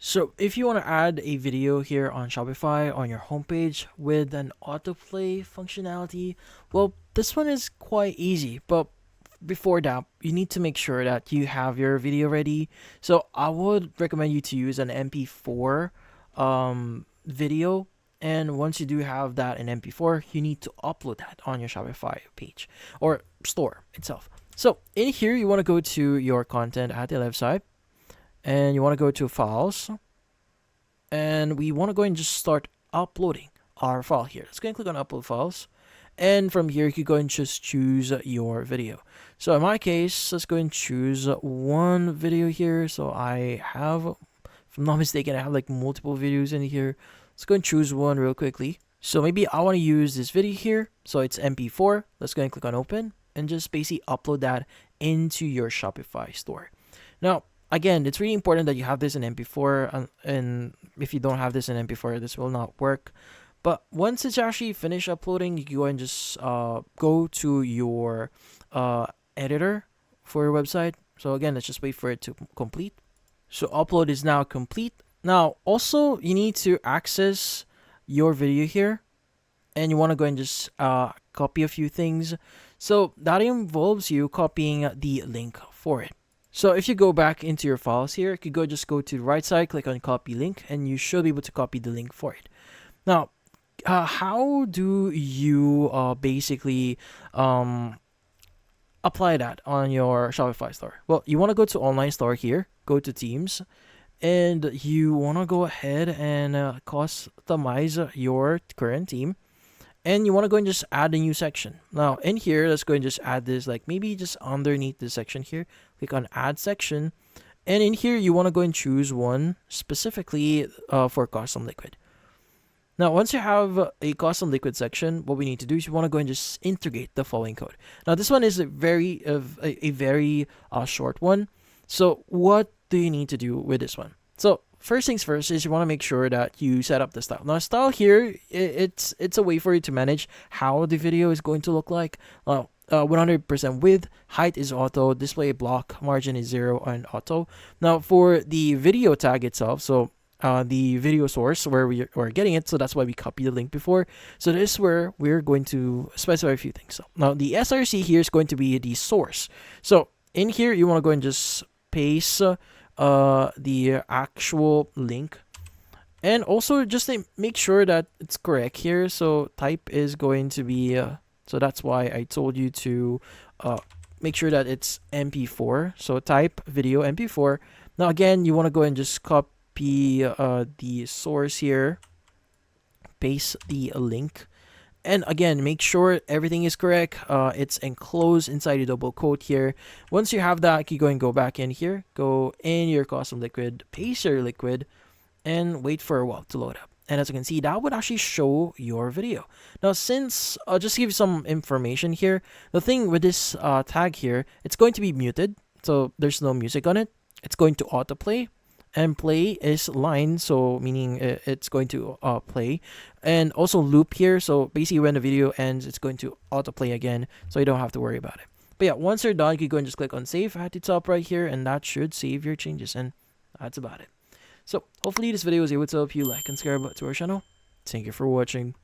So if you want to add a video here on Shopify on your homepage with an autoplay functionality, well, this one is quite easy. But before that, you need to make sure that you have your video ready. So I would recommend you to use an MP4 video. And once you do have that in MP4, you need to upload that on your Shopify page or store itself. So in here, you want to go to your content at the left side, and you want to go to files, and we want to go and just start uploading our file here. Let's go and click on upload files, and from here you can go and just choose your video. So in my case, let's go and choose one video here. So I have, if I'm not mistaken, I have like multiple videos in here. Let's go and choose one real quickly. So maybe I want to use this video here, so it's MP4. Let's go and click on open and just basically upload that into your Shopify store. Now again, it's really important that you have this in MP4, and if you don't have this in MP4, this will not work. But once it's actually finished uploading, you can go and just go to your editor for your website. So again, let's just wait for it to complete. So upload is now complete. Now also, you need to access your video here, and you want to go and just copy a few things. So that involves you copying the link for it. So if you go back into your files here, you could just go to the right side, click on copy link, and you should be able to copy the link for it. Now, how do you basically apply that on your Shopify store? Well, you want to go to online store here, go to themes, and you want to go ahead and customize your current theme. And you want to go and just add a new section. Now in here, let's go and just add this, like maybe just underneath this section here. Click on add section. And in here, you want to go and choose one specifically for custom liquid. Now, once you have a custom liquid section, what we need to do is you want to go and just integrate the following code. Now this one is a very short one. So what do you need to do with this one? So first things first is you want to make sure that you set up the style. Now style here, it's a way for you to manage how the video is going to look like. 100% width, height is auto, display block, margin is 0 and auto. Now for the video tag itself, so the video source where we're getting it, so that's why we copied the link before. So this is where we're going to specify a few things. So now the SRC here is going to be the source. So in here, you want to go and just paste the actual link, and also just make sure that it's correct here. So type is going to be so that's why I told you to make sure that it's MP4. So type video MP4. Now again, you want to go and just copy the source here, paste the link, and again, make sure everything is correct. It's enclosed inside a double quote here. Once you have that, you go and go back in here, go in your custom liquid, paste your liquid, and wait for a while to load up. And as you can see, that would actually show your video. Now, since I'll just give you some information here, the thing with this tag here, it's going to be muted, so there's no music on it. It's going to autoplay. And play is line, so meaning it's going to play, and also loop here. So basically, when the video ends, it's going to autoplay again, so you don't have to worry about it. But yeah, once you're done, you can go and just click on save at the top right here, and that should save your changes, and that's about it. So hopefully this video was able to help you like and subscribe to our channel. Thank you for watching.